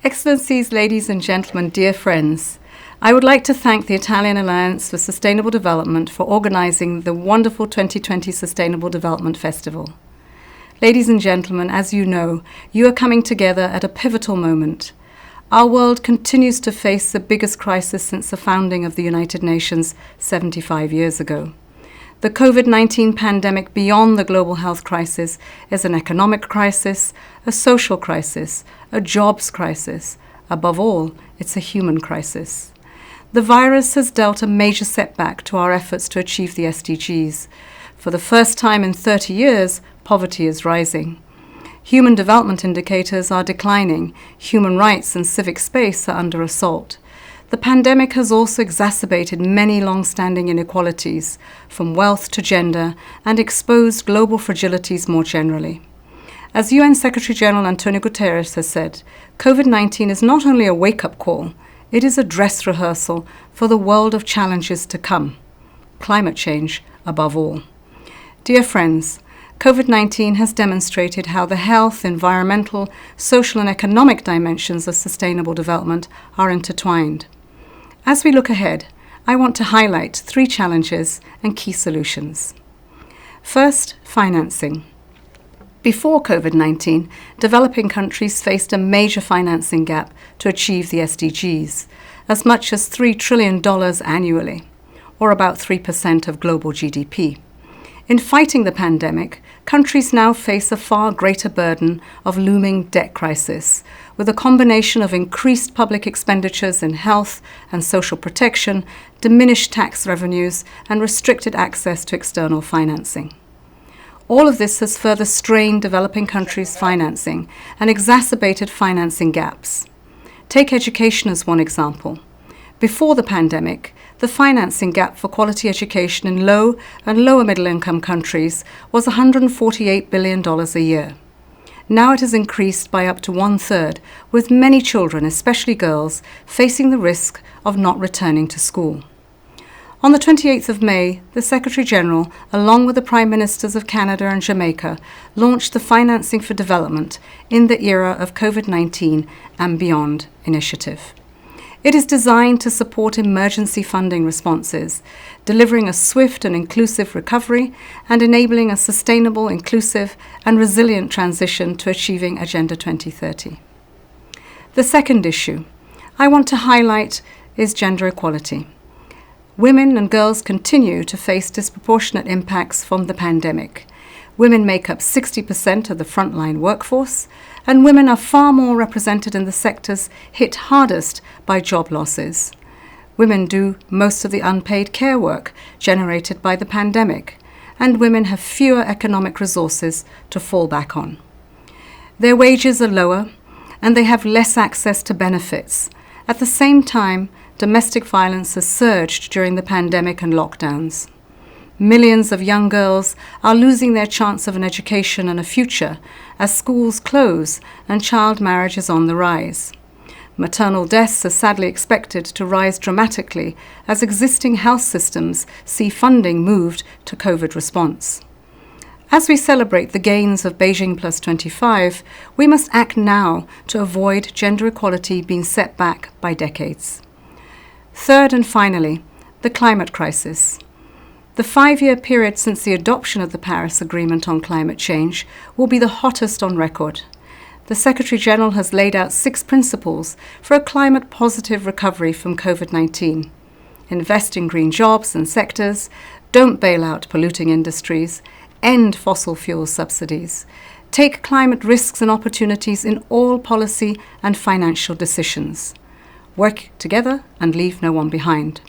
Excellencies, ladies and gentlemen, dear friends, I would like to thank the Italian Alliance for Sustainable Development for organizing the wonderful 2020 Sustainable Development Festival. Ladies and gentlemen, as you know, you are coming together at a pivotal moment. Our world continues to face the biggest crisis since the founding of the United Nations 75 years ago. The COVID-19 pandemic, beyond the global health crisis, is an economic crisis, a social crisis, a jobs crisis. Above all, it's a human crisis. The virus has dealt a major setback to our efforts to achieve the SDGs. For the first time in 30 years, poverty is rising. Human development indicators are declining. Human rights and civic space are under assault. The pandemic has also exacerbated many long-standing inequalities, from wealth to gender, and exposed global fragilities more generally. As UN Secretary General Antonio Guterres has said, COVID-19 is not only a wake-up call, it is a dress rehearsal for the world of challenges to come. Climate change above all. Dear friends, COVID-19 has demonstrated how the health, environmental, social and economic dimensions of sustainable development are intertwined. As we look ahead, I want to highlight 3 challenges and key solutions. First, financing. Before COVID-19, developing countries faced a major financing gap to achieve the SDGs, as much as $3 trillion annually, or about 3% of global GDP. In fighting the pandemic, countries now face a far greater burden of looming debt crisis, with a combination of increased public expenditures in health and social protection, diminished tax revenues, and restricted access to external financing. All of this has further strained developing countries' financing and exacerbated financing gaps. Take education as one example. Before the pandemic, the financing gap for quality education in low and lower middle-income countries was $148 billion a year. Now it has increased by up to 1/3, with many children, especially girls, facing the risk of not returning to school. On the 28th of May, the Secretary General, along with the Prime Ministers of Canada and Jamaica, launched the Financing for Development in the Era of COVID-19 and Beyond initiative. It is designed to support emergency funding responses, delivering a swift and inclusive recovery and enabling a sustainable, inclusive and resilient transition to achieving Agenda 2030. The second issue I want to highlight is gender equality. Women and girls continue to face disproportionate impacts from the pandemic. Women make up 60% of the frontline workforce, and women are far more represented in the sectors hit hardest by job losses. Women do most of the unpaid care work generated by the pandemic, and women have fewer economic resources to fall back on. Their wages are lower, and they have less access to benefits. At the same time, domestic violence has surged during the pandemic and lockdowns. Millions of young girls are losing their chance of an education and a future as schools close and child marriage is on the rise. Maternal deaths are sadly expected to rise dramatically as existing health systems see funding moved to COVID response. As we celebrate the gains of Beijing Plus 25, we must act now to avoid gender equality being set back by decades. Third and finally, the climate crisis. The 5-year period since the adoption of the Paris Agreement on climate change will be the hottest on record. The Secretary General has laid out 6 principles for a climate-positive recovery from COVID-19. Invest in green jobs and sectors, don't bail out polluting industries, end fossil fuel subsidies, take climate risks and opportunities in all policy and financial decisions. Work together and leave no one behind.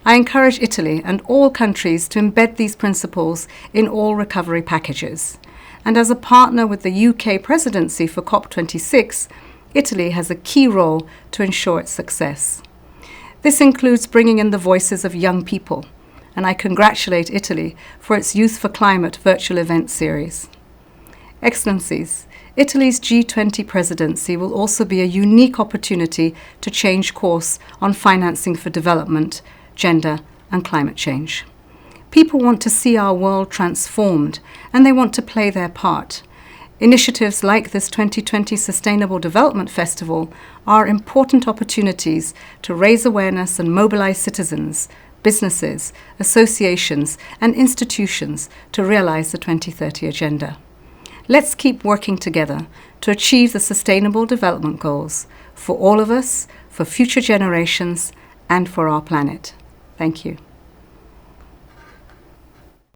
I encourage Italy and all countries to embed these principles in all recovery packages. And as a partner with the UK presidency for COP26, Italy has a key role to ensure its success. This includes bringing in the voices of young people, and I congratulate Italy for its Youth for Climate virtual event series. Excellencies, Italy's G20 presidency will also be a unique opportunity to change course on financing for development, gender and climate change. People want to see our world transformed and they want to play their part. Initiatives like this 2020 Sustainable Development Festival are important opportunities to raise awareness and mobilize citizens, businesses, associations, and institutions to realize the 2030 Agenda. Let's keep working together to achieve the Sustainable Development Goals for all of us, for future generations, and for our planet. Thank you.